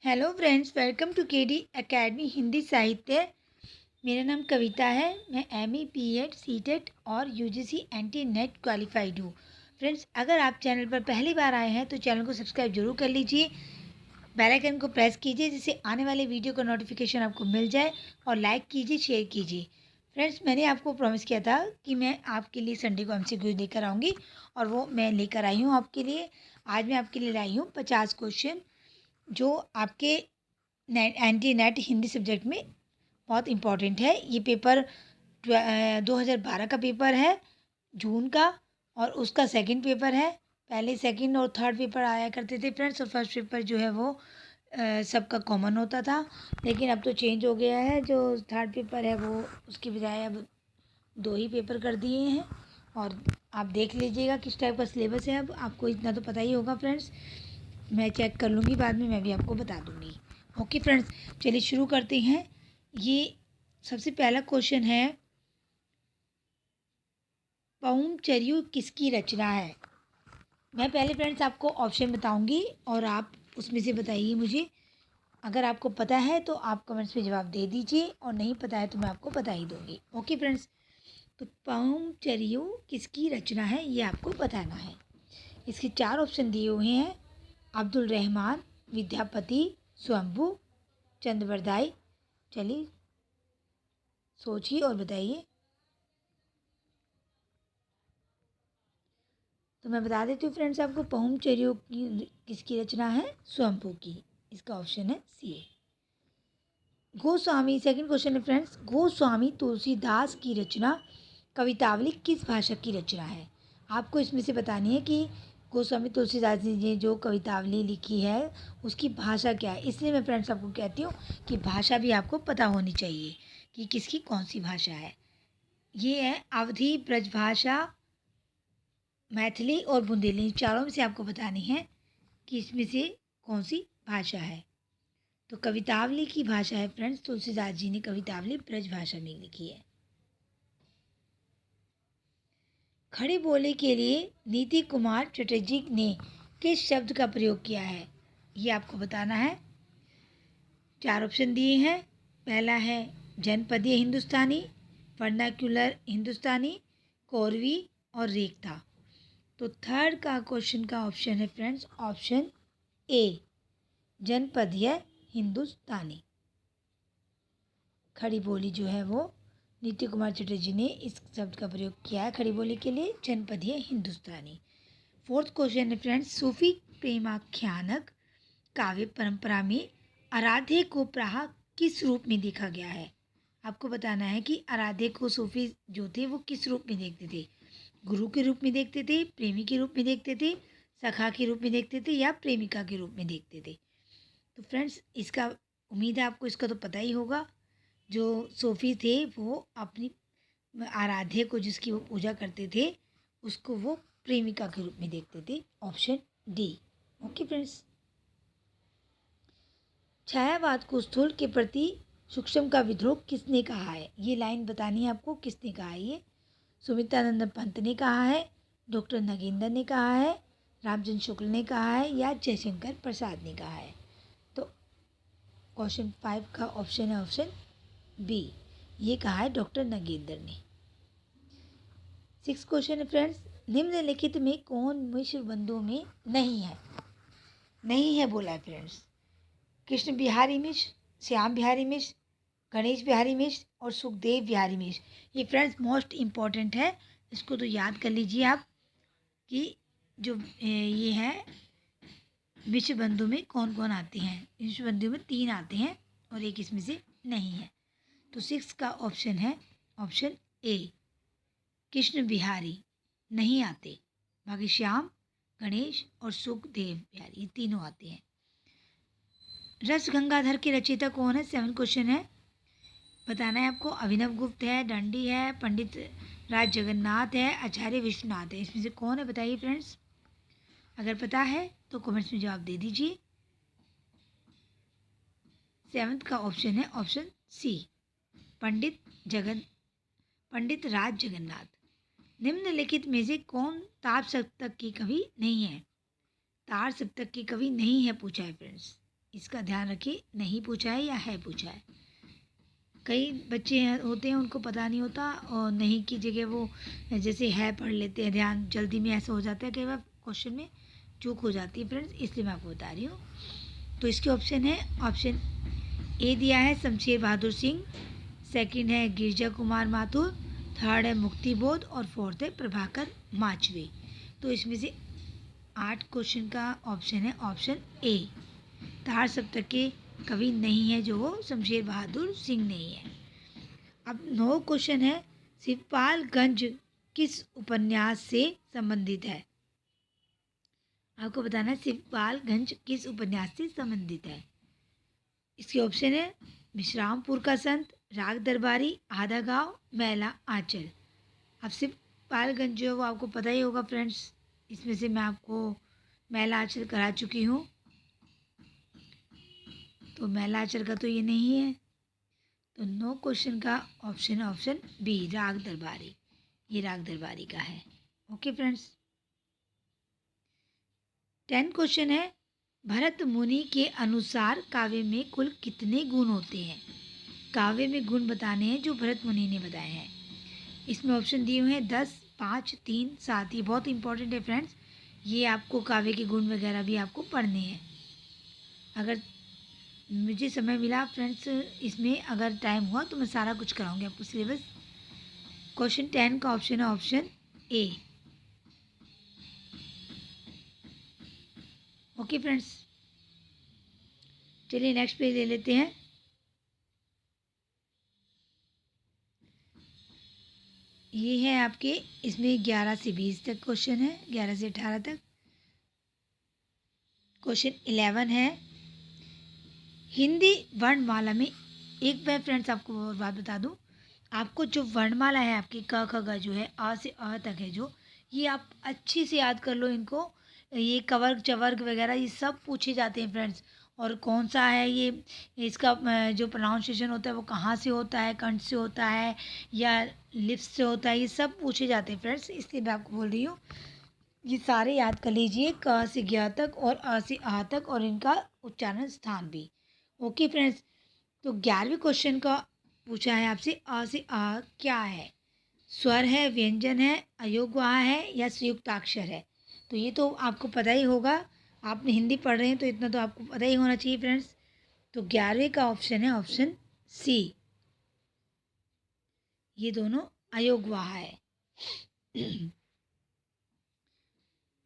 Hello friends, welcome to KD academy Hindi साहित्य। मेरा नाम कविता है। मैं एमए बीएड सीटेट और यूजीसी एंटी नेट क्वालिफाइड हूँ। फ्रेंड्स, अगर आप चैनल पर पहली बार आए हैं तो चैनल को सब्सक्राइब जरूर कर लीजिए। बेल आइकन को प्रेस कीजिए जिससे आने वाले वीडियो का नोटिफिकेशन आपको मिल जाए, और लाइक कीजिए, शेयर कीजिए। फ्रेंड्स, मैंने आपको प्रॉमिस किया था कि मैं आपके लिए संडे को एमसीक्यू लेकर आऊँगी, और वो मैं लेकर आई हूँ आपके लिए। आज मैं आपके लिए लाई हूँ 50 क्वेश्चन जो आपके एंटी नेट हिंदी सब्जेक्ट में बहुत इम्पॉर्टेंट है। ये पेपर 2012 का पेपर है, जून का, और उसका सेकंड पेपर है। पहले सेकंड और थर्ड पेपर आया करते थे फ्रेंड्स, और फर्स्ट पेपर जो है वो सबका कॉमन होता था। लेकिन अब तो चेंज हो गया है। जो थर्ड पेपर है वो उसकी बजाय अब 2 ही पेपर कर दिए हैं। और आप देख लीजिएगा किस टाइप का सिलेबस है। अब आपको इतना तो पता ही होगा फ्रेंड्स। मैं चेक कर लूँगी, बाद में मैं भी आपको बता दूँगी। ओके फ्रेंड्स, चलिए शुरू करते हैं। ये सबसे पहला क्वेश्चन है, पौंचर्यू किसकी रचना है। मैं पहले फ्रेंड्स आपको ऑप्शन बताऊंगी और आप उसमें से बताइए मुझे। अगर आपको पता है तो आप कमेंट्स में जवाब दे दीजिए, और नहीं पता है तो मैं आपको बता ही दूँगी। ओके फ्रेंड्स, तो पौंचर्यू किसकी रचना है ये आपको बताना है। इसके 4 ऑप्शन दिए हुए हैं: अब्दुल रहमान, विद्यापति, स्वयंभू, चंद्रवरदाई। चलिए सोचिए और बताइए। तो मैं बता देती हूँ फ्रेंड्स आपको, पहुमचर्यों की किसकी रचना है, स्वयंभू की। इसका ऑप्शन है सी। गोस्वामी, सेकंड क्वेश्चन है फ्रेंड्स, गोस्वामी तुलसीदास की रचना कवितावली किस भाषा की रचना है। आपको इसमें से बतानी है कि गोस्वामी तुलसीदास जी ने जो कवितावली लिखी है उसकी भाषा क्या है। इसलिए मैं फ्रेंड्स आपको कहती हूँ कि भाषा भी आपको पता होनी चाहिए कि किसकी कौन सी भाषा है। ये है अवधी, ब्रजभाषा, मैथिली और बुंदेली। चारों में से आपको बतानी है कि इसमें से कौन सी भाषा है। तो कवितावली की भाषा है फ्रेंड्स, तुलसीदास जी ने कवितावली ब्रजभाषा में लिखी है। खड़े बोले के लिए नीति कुमार चटर्जी ने किस शब्द का प्रयोग किया है, ये आपको बताना है। 4 ऑप्शन दिए हैं। पहला है जनपदीय हिंदुस्तानी, वर्नाक्युलर हिंदुस्तानी, कोरवी और रेखता। तो थर्ड का क्वेश्चन का ऑप्शन है फ्रेंड्स ऑप्शन ए, जनपदीय हिंदुस्तानी। खड़ी बोली जो है वो नीति कुमार चटर्जी ने इस शब्द का प्रयोग किया है खड़ी बोली के लिए, जनपदीय हिंदुस्तानी। फोर्थ क्वेश्चन है फ्रेंड्स, सूफी प्रेमाख्यानक काव्य परंपरा में आराध्य को प्राह किस रूप में देखा गया है। आपको बताना है कि आराध्य को सूफी जो थे वो किस रूप में देखते थे। गुरु के रूप में देखते थे, प्रेमी के रूप में देखते थे, सखा के रूप में देखते थे, या प्रेमिका के रूप में देखते थे। तो फ्रेंड्स, इसका उम्मीद है आपको इसका तो पता ही होगा। जो सूफी थे वो अपनी आराध्य को, जिसकी वो पूजा करते थे, उसको वो प्रेमिका के रूप में देखते थे। Option D. ओके फ्रेंड्स, छायावाद को स्थूल के प्रति सूक्ष्म का विद्रोह किसने कहा है, ये लाइन बतानी है आपको। किसने कहा है ये? सुमित्रानंद पंत ने कहा है, डॉक्टर नगेंद्र ने कहा है, रामचंद्र शुक्ल ने कहा है, या जयशंकर प्रसाद ने कहा है। तो क्वेश्चन 5 का ऑप्शन है ऑप्शन बी, ये कहा है डॉक्टर नगेंद्र ने। 6 क्वेश्चन है फ्रेंड्स, निम्नलिखित में कौन मिश्र बंधुओं में नहीं है। नहीं है बोला है फ्रेंड्स। कृष्ण बिहारी मिश्र, श्याम बिहारी मिश्र, गणेश बिहारी मिश्र और सुखदेव बिहारी मिश्र। ये फ्रेंड्स मोस्ट इम्पॉर्टेंट है, इसको तो याद कर लीजिए आप कि जो ये है विश्व बंधु में कौन कौन आते हैं। विश्व बंधु में 3 आते हैं और एक इसमें से नहीं है। तो 6 का ऑप्शन है ऑप्शन ए, कृष्ण बिहारी नहीं आते। बाकी श्याम, गणेश और सुखदेव बिहारी, ये तीनों आते हैं। रस गंगाधर के रचयिता कौन है, 7 क्वेश्चन है, बताना है आपको। अभिनव गुप्त है, दंडी है, पंडित राज जगन्नाथ है, आचार्य विश्वनाथ है। इसमें से कौन है बताइए फ्रेंड्स। अगर पता है तो कमेंट्स में जवाब दे दीजिए। 7 का ऑप्शन है ऑप्शन सी, पंडित राज जगन्नाथ। निम्नलिखित में से कौन ताप सप्तक की कवि नहीं है। तार सप्तक की कवि नहीं है पूछा है फ्रेंड्स। इसका ध्यान रखिए, नहीं पूछा है या है पूछा है। कई बच्चे होते हैं उनको पता नहीं होता और नहीं की जगह वो जैसे है पढ़ लेते हैं, ध्यान जल्दी में ऐसा हो जाता है, कई बार क्वेश्चन में चूक हो जाती है फ्रेंड्स, इसलिए मैं आपको बता रही हूँ। तो इसके ऑप्शन है, ऑप्शन ए दिया है शमशेर बहादुर सिंह, सेकंड है गिरजा कुमार माथुर, थर्ड है मुक्ति बोध और फोर्थ है प्रभाकर माचवे। तो इसमें से 8 क्वेश्चन का ऑप्शन है ऑप्शन ए। तार सप्तक के कवि नहीं है जो वो शमशेर बहादुर सिंह नहीं है। अब 9 क्वेश्चन है, शिवपालगंज किस उपन्यास से संबंधित है? आपको बताना है शिवपालगंज किस उपन्यास से संबंधित है। इसके ऑप्शन है विश्रामपुर का संत, राग दरबारी, आधा गांव, मैला आंचल। अब शिवपालगंज जो है वो आपको पता ही होगा फ्रेंड्स, इसमें से मैं आपको मैला आंचल करा चुकी हूँ, तो मैला आंचल का तो ये नहीं है। तो 9 क्वेश्चन का ऑप्शन है ऑप्शन बी, राग दरबारी। ये राग दरबारी का है। Okay friends. 10 क्वेश्चन है, भरत मुनि के अनुसार काव्य में कुल कितने गुण होते हैं? काव्य में गुण बताने हैं जो भरत मुनि ने बताए हैं। इसमें ऑप्शन दिए हुए हैं 10, 5, 3, 7। ये बहुत इंपॉर्टेंट है फ्रेंड्स, ये आपको काव्य के गुण वगैरह भी आपको पढ़ने हैं। अगर मुझे समय मिला फ्रेंड्स, इसमें अगर टाइम हुआ तो मैं सारा कुछ कराऊंगी आपको सिलेबस। क्वेश्चन 10 का ऑप्शन है ऑप्शन ए। ओके फ्रेंड्स, चलिए नेक्स्ट पेज ले लेते हैं। ये है आपके, इसमें 11 से 20 तक क्वेश्चन है, 11 से 18 तक। क्वेश्चन 11 है, हिंदी वर्णमाला में, एक बार फ्रेंड्स आपको और बात बता दूं, आपको जो वर्णमाला है आपकी क ख ग जो है अ से अ तक है जो, ये आप अच्छी से याद कर लो इनको। ये कवर्ग चवर्ग वगैरह ये सब पूछे जाते हैं फ्रेंड्स। और कौन सा है ये, इसका जो प्रोनाउंसिएशन होता है वो कहाँ से होता है, कंठ से होता है या लिप्स से होता है, ये सब पूछे जाते हैं फ्रेंड्स, इसलिए मैं आपको बोल रही हूँ ये सारे याद कर लीजिए, क से ज्ञ तक और अ से आ तक और इनका उच्चारण स्थान भी। ओके फ्रेंड्स, तो 11वें क्वेश्चन का पूछा है आपसे, अ से आ क्या है? स्वर है, व्यंजन है, अयोगवाह है या संयुक्ताक्षर है? तो ये तो आपको पता ही होगा, आपने हिंदी पढ़ रहे हैं तो इतना तो आपको पता ही होना चाहिए फ्रेंड्स। तो 11वें का ऑप्शन है ऑप्शन सी, ये दोनों अयोगवाह है।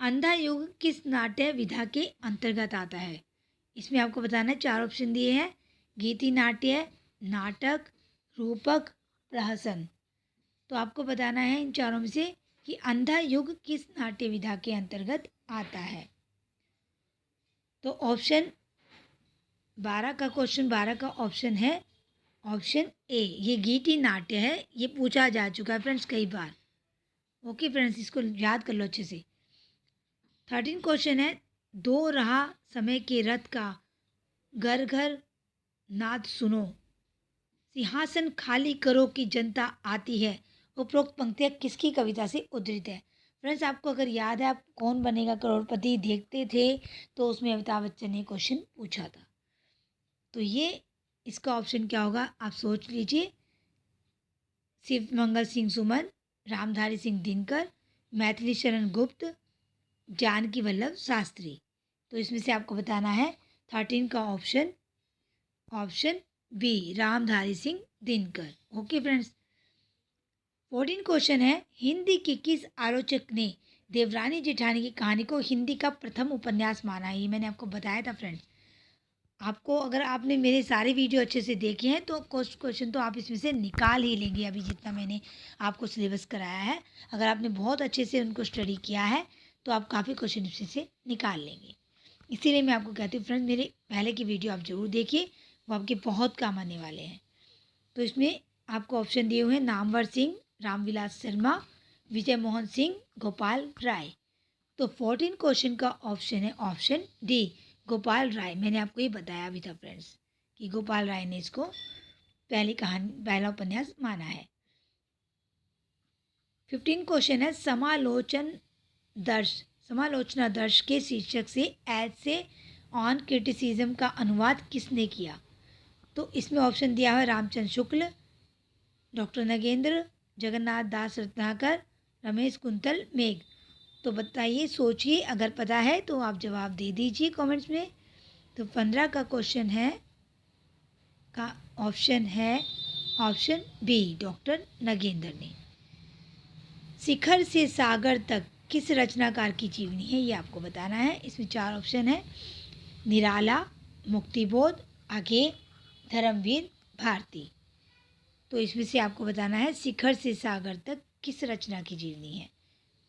अंधा युग किस नाट्य विधा के अंतर्गत आता है? इसमें आपको बताना है, 4 ऑप्शन दिए हैं, गीति नाट्य, नाटक, रूपक, प्रहसन। तो आपको बताना है इन चारों में से कि अंधा युग किस नाट्य विधा के अंतर्गत आता है। तो ऑप्शन 12 का, क्वेश्चन 12 का ऑप्शन है ऑप्शन ए, ये गीति नाट्य है, ये पूछा जा चुका है फ्रेंड्स कई बार। ओके फ्रेंड्स, इसको याद कर लो अच्छे से। 13 क्वेश्चन है, दो रहा समय के रथ का, घर घर नाद सुनो, सिंहासन खाली करो कि जनता आती है। उपरोक्त पंक्तियाँ किसकी कविता से उद्धृत है? फ्रेंड्स, आपको अगर याद है, आप कौन बनेगा करोड़पति देखते थे तो उसमें अमिताभ बच्चन ने क्वेश्चन पूछा था। तो ये इसका ऑप्शन क्या होगा आप सोच लीजिए। शिव मंगल सिंह सुमन, रामधारी सिंह दिनकर, मैथिली शरण गुप्त, जानकी वल्लभ शास्त्री। तो इसमें से आपको बताना है 13 का option option B, Ramdhari Singh Dinkar. Okay friends. 14 question है, हिंदी के किस आलोचक ने देवरानी जेठानी की कहानी को हिंदी का प्रथम उपन्यास माना है? ये मैंने आपको बताया था फ्रेंड्स। आपको अगर आपने मेरे सारे वीडियो अच्छे से देखे हैं तो कुछ क्वेश्चन तो आप इसमें से निकाल ही लेंगे, अभी जितना मैंने आपको सिलेबस कराया है। अगर आपने बहुत अच्छे से उनको स्टडी किया है तो आप काफ़ी क्वेश्चन इसमें से निकाल लेंगे। इसीलिए मैं आपको कहती हूँ फ्रेंड्स, मेरे पहले की वीडियो आप ज़रूर देखिए, वो आपके बहुत काम आने वाले हैं। तो इसमें आपको ऑप्शन दिए हुए हैं, नामवर सिंह, रामविलास शर्मा, विजय मोहन सिंह, गोपाल राय। तो 14 क्वेश्चन का ऑप्शन है ऑप्शन डी, गोपाल राय। मैंने आपको ये बताया भी था फ्रेंड्स कि गोपाल राय ने इसको पहली कहानी, पहला उपन्यास माना है। 15 क्वेश्चन है, समालोचना दर्श के शीर्षक से ऐसे ऑन क्रिटिसिज्म का अनुवाद किसने किया? तो इसमें ऑप्शन दिया है रामचंद्र शुक्ल, डॉक्टर नगेंद्र, जगन्नाथ दास रत्नाकर, रमेश कुंतल मेघ। तो बताइए, सोचिए, अगर पता है तो आप जवाब दे दीजिए कमेंट्स में। तो 15 का क्वेश्चन है का ऑप्शन है ऑप्शन बी, डॉक्टर नगेंद्र ने। शिखर से सागर तक किस रचनाकार की जीवनी है, ये आपको बताना है। इसमें 4 ऑप्शन है, निराला, मुक्तिबोध, आगे, धर्मवीर, भारती। तो इसमें से आपको बताना है शिखर से सागर तक किस रचना की जीवनी है।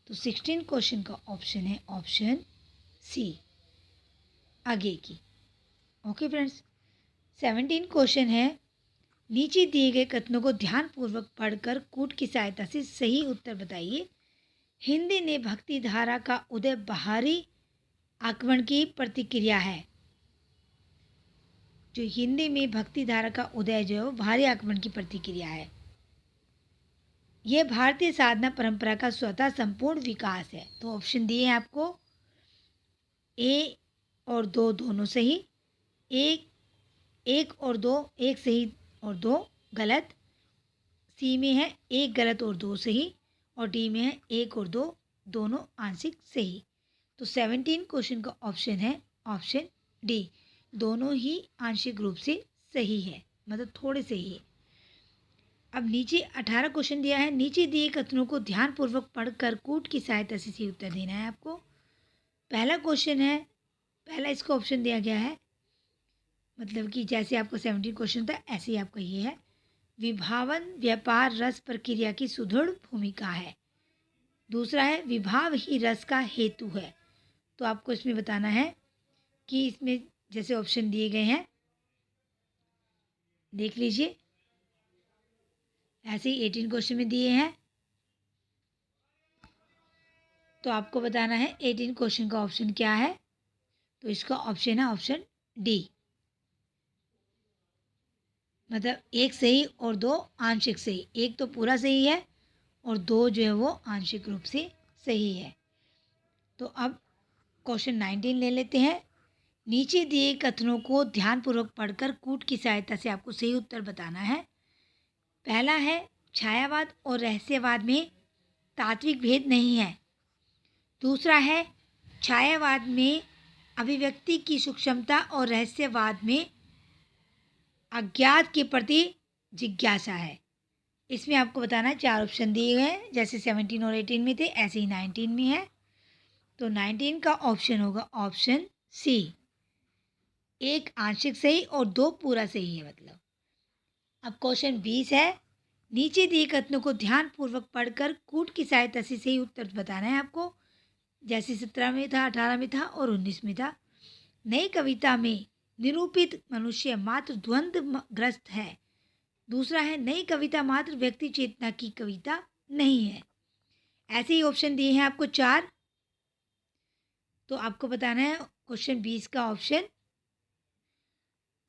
तो 16 क्वेश्चन का ऑप्शन है ऑप्शन सी, आगे की। Okay friends. 17 क्वेश्चन है, नीचे दिए गए कथनों को ध्यानपूर्वक पढ़कर कूट की सहायता से सही उत्तर बताइए। हिंदी ने भक्ति धारा का उदय बाहरी आक्रमण की प्रतिक्रिया है। जो हिंदी में भक्ति धारा का उदय जो है वो बाहरी आक्रमण की प्रतिक्रिया है। यह भारतीय साधना परंपरा का स्वतः संपूर्ण विकास है। तो ऑप्शन दिए हैं आपको, ए और दो दोनों सही, एक और दो, एक सही और दो गलत, सी में है एक गलत और दो सही, और डी में है एक और दो दोनों आंशिक सही। तो 17 क्वेश्चन का ऑप्शन है ऑप्शन डी, दोनों ही आंशिक रूप से सही है, मतलब थोड़े सही है। अब नीचे 18 क्वेश्चन दिया है, नीचे दिए कथनों को ध्यानपूर्वक पढ़कर कूट की सहायता से सही उत्तर देना है आपको। पहला क्वेश्चन है, पहला इसको ऑप्शन दिया गया है, मतलब कि जैसे आपको 17 क्वेश्चन था ऐसे ही आपका ये है, विभावन व्यापार रस प्रक्रिया की सुदृढ़ भूमिका है। दूसरा है, विभाव ही रस का हेतु है। तो आपको इसमें बताना है कि इसमें जैसे ऑप्शन दिए गए हैं देख लीजिए, ऐसे ही 18 क्वेश्चन में दिए हैं। तो आपको बताना है 18 क्वेश्चन का ऑप्शन क्या है। तो इसका ऑप्शन है ऑप्शन डी, मतलब एक सही और दो आंशिक सही, एक तो पूरा सही है और दो जो है वो आंशिक रूप से सही है। तो अब क्वेश्चन 19 ले लेते हैं, नीचे दिए कथनों को ध्यानपूर्वक पढ़कर कूट की सहायता से आपको सही उत्तर बताना है। पहला है, छायावाद और रहस्यवाद में तात्विक भेद नहीं है। दूसरा है, छायावाद में अभिव्यक्ति की सूक्ष्मता और रहस्यवाद में अज्ञात के प्रति जिज्ञासा है। इसमें आपको बताना है 4 ऑप्शन दिए गए हैं, जैसे 17 और 18 में थे ऐसे ही 19 में है। तो 19 का ऑप्शन होगा ऑप्शन सी, एक आंशिक सही और दो पूरा सही है मतलब। अब क्वेश्चन 20 है, नीचे दिए कथनों को ध्यानपूर्वक पढ़कर कूट की सहायता से सही उत्तर बताना है आपको। जैसे 17 में था, 18 में था और 19 में था। नई कविता में निरूपित मनुष्य मात्र द्वंद्व ग्रस्त है। दूसरा है, नई कविता मात्र व्यक्ति चेतना की कविता नहीं है। ऐसे ही ऑप्शन दिए हैं आपको 4। तो आपको बताना है क्वेश्चन 20 का ऑप्शन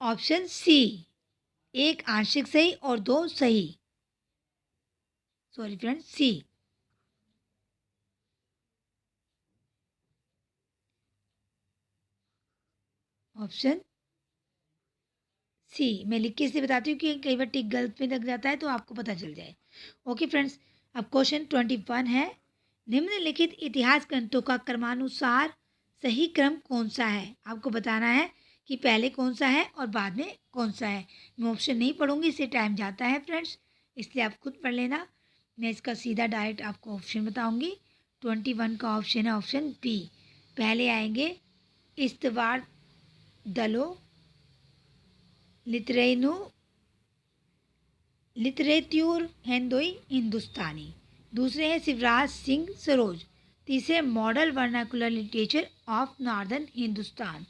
ऑप्शन सी, एक आंशिक सही और दो सही। सॉरी फ्रेंड्स, सी। ऑप्शन सी मैं लिख के इसलिए बताती हूँ कि कई बार टिक गलत में लग जाता है तो आपको पता चल जाए। ओके फ्रेंड्स, अब क्वेश्चन 21 है, निम्नलिखित इतिहास ग्रंथों का क्रमानुसार सही क्रम कौन सा है। आपको बताना है कि पहले कौन सा है और बाद में कौन सा है। मैं ऑप्शन नहीं पढ़ूंगी, इससे टाइम जाता है फ्रेंड्स, इसलिए आप खुद पढ़ लेना। मैं इसका सीधा डायरेक्ट आपको ऑप्शन बताऊंगी। 21 का ऑप्शन है ऑप्शन बी, पहले आएंगे इस्तवार दलो लितरेनु लिटरेट्यूर हिंदोई हिंदुस्तानी। दूसरे हैं शिवराज सिंह सरोज। तीसरे model vernacular literature of northern Hindustan.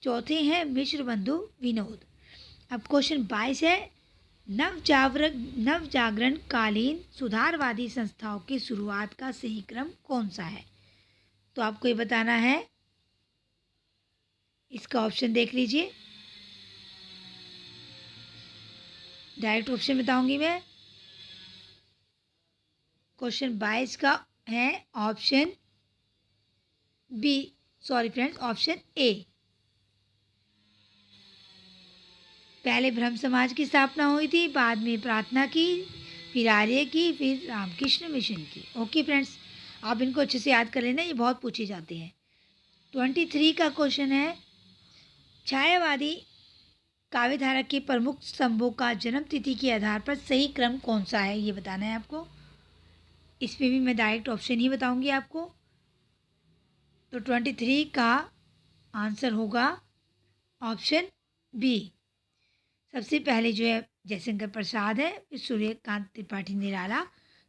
चौथे हैं मिश्र बंधु विनोद। अब क्वेश्चन 22 है, नवजागरण कालीन सुधारवादी संस्थाओं की शुरुआत का सही क्रम कौन सा है। तो आपको ये बताना है, इसका ऑप्शन देख लीजिए, डायरेक्ट ऑप्शन बताऊंगी मैं। क्वेश्चन 22 का है option B, sorry friends, option A, पहले ब्रह्म समाज की स्थापना हुई थी, बाद में प्रार्थना की, फिर आर्य की, फिर रामकृष्ण मिशन की। ओके फ्रेंड्स, आप इनको अच्छे से याद कर लेना, ये बहुत पूछे जाते हैं। 23 का क्वेश्चन है, छायावादी काव्यधारा के प्रमुख स्तंभों का जन्म तिथि के आधार पर सही क्रम कौन सा है, ये बताना है आपको। इसमें भी मैं डायरेक्ट ऑप्शन ही बताऊंगी आपको। तो 23 का आंसर होगा ऑप्शन बी। सबसे पहले जो है जयशंकर प्रसाद है, फिर सूर्यकांत त्रिपाठी निराला,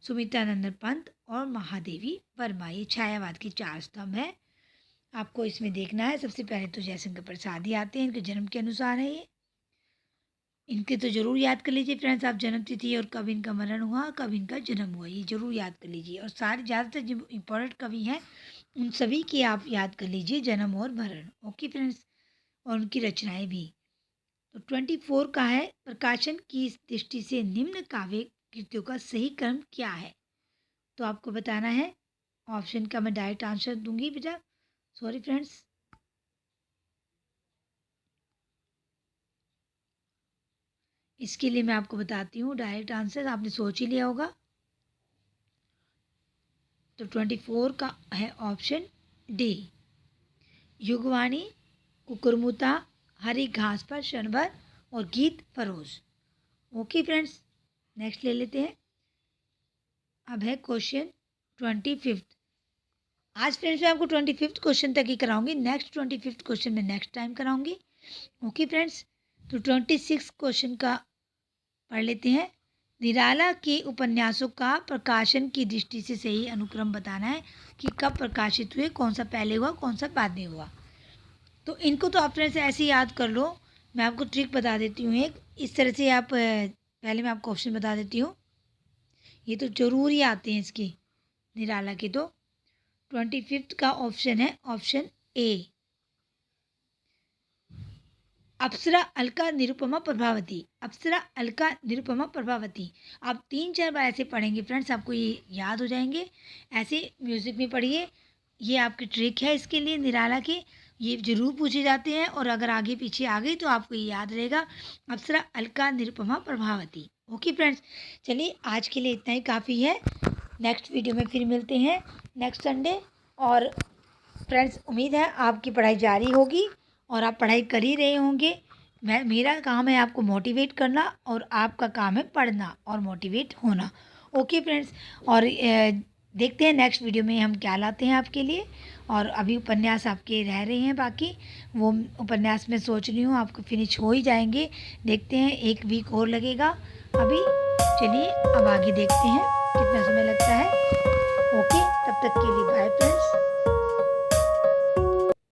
सुमित्रानंद पंत और महादेवी वर्मा। ये छायावाद की 4 स्तंभ है। आपको इसमें देखना है, सबसे पहले तो जयशंकर प्रसाद ही आते हैं, इनके जन्म के अनुसार है ये। इनके तो ज़रूर याद कर लीजिए फ्रेंड्स आप, जन्म तिथि और कब इनका मरण हुआ, कब इनका जन्म हुआ, ये ज़रूर याद कर लीजिए। और सारे ज़्यादातर जो इम्पोर्टेंट कवि हैं उन सभी की आप याद कर लीजिए, जन्म और मरण। ओके फ्रेंड्स, और उनकी रचनाएं भी। तो 24 का है, प्रकाशन की दृष्टि से निम्न काव्य कृतियों का सही क्रम क्या है। तो आपको बताना है, ऑप्शन का मैं डायरेक्ट आंसर दूंगी बेटा, सॉरी फ्रेंड्स। इसके लिए मैं आपको बताती हूँ डायरेक्ट आंसर, आपने सोच ही लिया होगा। तो 24 का है ऑप्शन डी, युगवाणी, कुकुरमुता, हरी घास पर क्षणभर और गीत फरोज। ओके फ्रेंड्स, नेक्स्ट ले लेते हैं। अब है क्वेश्चन 25। आज फ्रेंड्स मैं आपको 25 क्वेश्चन तक ही कराऊंगी, नेक्स्ट 25 क्वेश्चन में नेक्स्ट टाइम कराऊंगी। ओके फ्रेंड्स, तो 26 क्वेश्चन का पढ़ लेते हैं। निराला के उपन्यासों का प्रकाशन की दृष्टि से सही अनुक्रम बताना है कि कब प्रकाशित हुए, कौन सा पहले हुआ, कौन सा बाद में हुआ। तो इनको तो आप फ्रेंड्स ऐसे ही याद कर लो। मैं आपको ट्रिक बता देती हूँ एक, इस तरह से आप पहले मैं आपको ऑप्शन बता देती हूँ, ये तो जरूर ही आते हैं इसके निराला के। तो 25 का ऑप्शन है ऑप्शन ए, अप्सरा, अलका, निरुपमा, प्रभावती। अप्सरा, अलका, निरुपमा, प्रभावती। आप 3-4 बार ऐसे पढ़ेंगे फ्रेंड्स, आपको ये याद हो जाएंगे। ऐसे म्यूज़िक में पढ़िए, ये आपकी ट्रिक है इसके लिए निराला की, ये जरूर पूछे जाते हैं। और अगर आगे पीछे आ गई तो आपको ये याद रहेगा, अप्सरा, अलका, निरुपमा, प्रभावती। ओके फ्रेंड्स, चलिए आज के लिए इतना ही काफ़ी है। नेक्स्ट वीडियो में फिर मिलते हैं नेक्स्ट संडे। और फ्रेंड्स उम्मीद है आपकी पढ़ाई जारी होगी और आप पढ़ाई कर ही रहे होंगे। मेरा काम है आपको मोटिवेट करना और आपका काम है पढ़ना और मोटिवेट होना। ओके फ्रेंड्स, और देखते हैं नेक्स्ट वीडियो में हम क्या लाते हैं आपके लिए। और अभी उपन्यास आपके रह रहे हैं बाकी, वो उपन्यास मैं सोच रही हूँ आपको फिनिश हो ही जाएंगे। देखते हैं, 1 वीक और लगेगा अभी। चलिए अब आगे देखते हैं कितना समय लगता है। ओके, तब तक के लिए बाय फ्रेंड्स।